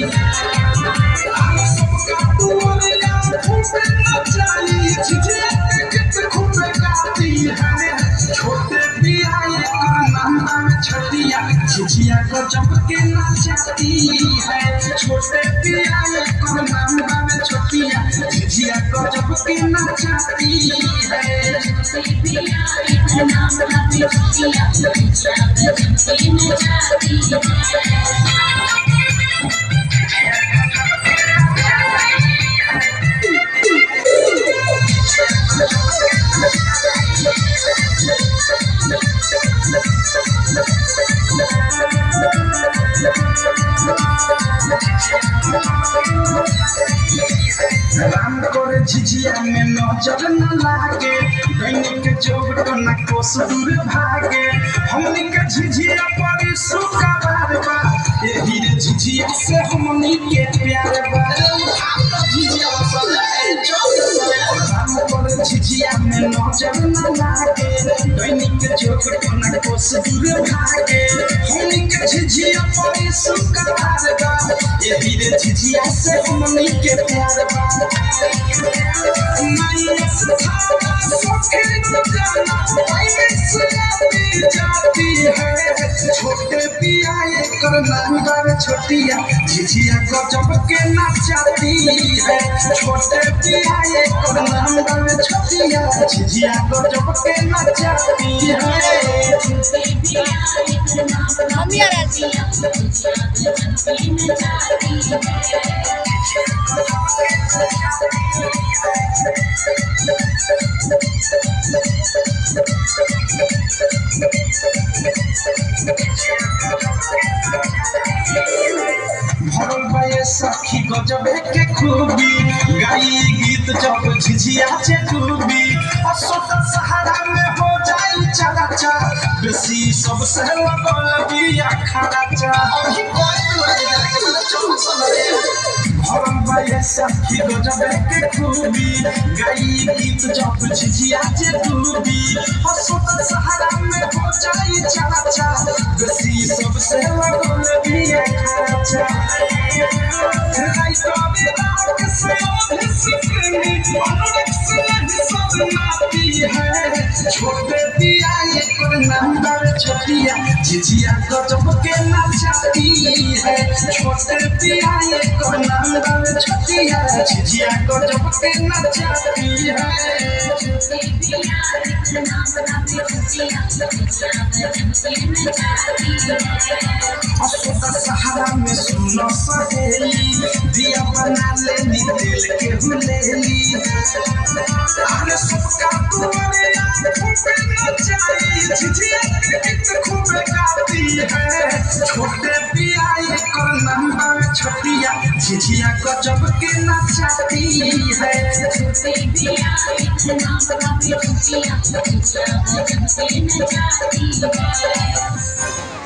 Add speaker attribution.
Speaker 1: आगे सबका टोलिया खूबे नचाई झिझिया के गीत खूबे गाती है छोटे पिया एक नाना छटिया झिझिया को जब के नचाती है छोटे पिया एक नाना छटिया झिझिया को जब के नचाती है छोटे पिया एक नाना छटिया झिझिया को जब के नचाती है राम करे झिझिया में नजर न लागे दैनिक जोग न कोस दूर भागे हमनी के झिझिया बड़ी सुखबार बा एही रे झिझिया से हमनी के प्यार बा राम करे झिझिया में नजर न लागे दैनिक जोग न कोस दूर भागे हमनी के झिझिया बड़ी सुखबार बा एही रे झिझिया से हमनी के प्यार बा छोटे पिया एक नांगर छोटिया झिझिया गजब के नचाती है छोटे पिया एक नांगर छोटिया झिझिया गजब के नचाती है छोटे पिया एक नांगर छोटिया झिझिया गजब के नचाती है भरल बाये सखी गजब के खूबी गाई गीत जब झिझिया से डूबी असोता सहारा में हो जाई चलाचा बेसी सबसे लगल बिया खराचा भरल बाये सखी गजब के खूबी गाई गीत जब झिझिया से डूबी असोता सहारा में हो जाई चलाचा बेसी सबसे लगल बिया खराचा छोटे पिया एक नांगर छोटिया झिझिया गजब के नचाती है छोटे पिया एक नांगर छोटिया झिझिया गजब के नचाती है छोटे पिया एक नांगर छोटिया झिझिया गजब के नचाती है असोता सहारा में सुनो सहेली दिया बना लेनी दिल के हुलेली आगे सबका तुम्हारे खूबे नचाई झिझिया के गीत खूबे गाती है छोटे पिया एक नांगर छोटिया झिझिया गजब के नचाती है छोटे पिया एक नांगर छोटिया झिझिया गजब के नचाती है